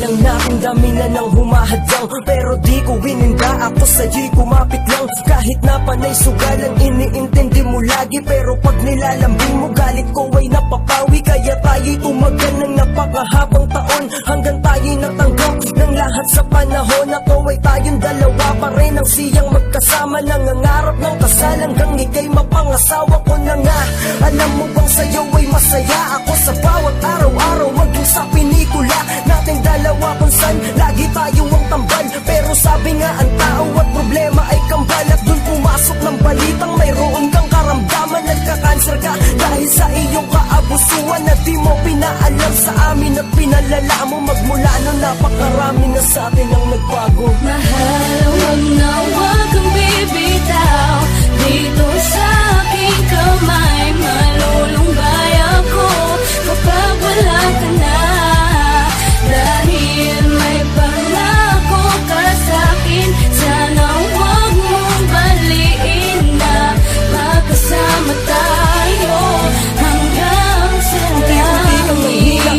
lang natin, dami na nang humahadlang, pero di ko wininda, ako sa'yo'y kumapit lang. Kahit na panay sugalan, iniintindi mo lagi, pero pag nilalambing mo, galit ko ay napapawi. Kaya tayo'y tumagal ng napakahabang taon, hanggang tayo'y natanggap ng lahat sa panahon. Ako ay tayong dalawa pa rin, ang siyang magkasama, nangangarap ng kasal hanggang ika'y mapangasawa ko na nga. Alam mo bang sa'yo ay masaya ako sa bawat araw-araw, maging sa pelikula nating dalawa kung saan lagi tayo ang tambal. Pero sabi nga ang tao at problema ay kambal, at dun pumasok ng balitang mayroon kang karamdaman, nagka-cancer ka dahil sa iyong kaabusuan na di mo pinaalam sa amin at pinalala mo. Magmula nun napakarami na sa atin ang nagbago. Mahal, wag kang bibitaw dito sa aking kamay. Malulumbay ako kapag wala ka na, dahil may pangako ka sa'kin. Sana wag mong baliin na magkasama tayo hanggang sa langit.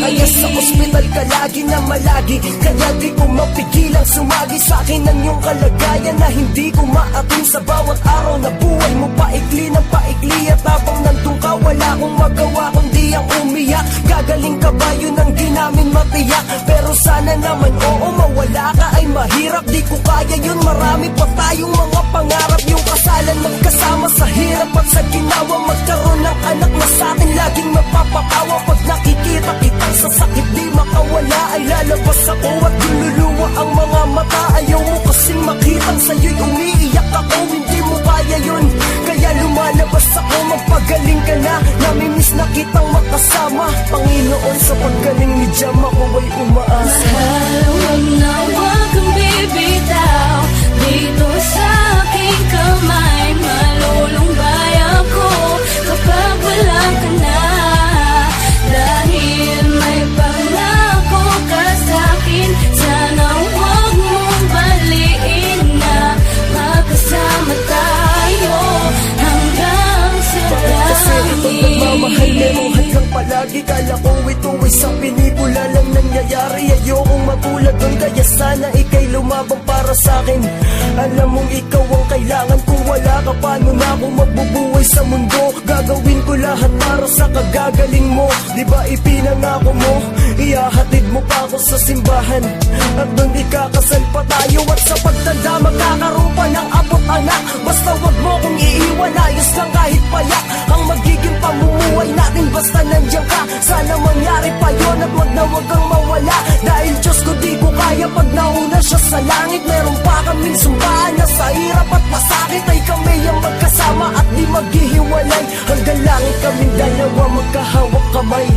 Kaya sa ospital ka lagi na malagi, kaya di ko mapigilang sumagi sa'kin ang iyong kalagayan na hindi ko maatin. Sa bawat araw na buhay mo paikli ng paikli, at habang nandun ka wala akong magawa kundi ang umiyak. Gagaling ka ba, yun ang di namin matiyak, pero sana naman oo, mawala ka ay mahirap. Di ko kaya yun, marami pa tayong mga pangarap, yung kasalan magkasama sa hirap at sa ginawa, magkaroon ng anak na sa'tin laging mapapatawa. Pag nakikita kitang sa sakit di makawala, ay lalabas ako at luluwa ang mga mata. Ayaw mo kasing makitang sa'yo'y umiiyak ako, hindi mo kaya yun, kaya lumalabas ako. Magpagaling ka na, namimiss na kitang makasama. Panginoon, sa paggaling ni Jam ako ay umaasa. Mahal, wag kang bibitaw dito sa aking kamay. Malulumbay ako kapag wala ka na, dahil may pangako ka sa'kin. Sana wag mong baliin na magkasama tayo hanggang sa Kasi itong nagmamahal, merong hadlang palagi. Kala ko ito ay sa pelikula lang nangyayari, ayokong matulad doon, kaya sana ika'y lumabang para sa'kin. Alam mong ikaw ang kailangan, kung wala ka paano na ako magbubuhay sa mundo. Gagawin ko lahat para sa kagagaling mo, di ba ipinangako mo, ihahatid mo pa ako sa simbahan, at doon ikakasal pa tayo. At sa pagtanda magkakaroon pa ng abot anak, basta wag mo kong iiwan, ayos lang kahit payak ang magiging pamumuhay natin basta nandiyan ka. Sana mangyari pa yun at wag na wag kang mawala, dahil Diyos ko di ko kaya pag nauna siya sa langit. Meron pa kaming sumpaan na sa hirap at masakit ay kami ang magkasama at di maghihiwalay, hanggang langit kaming dalawa magkahawak kamay.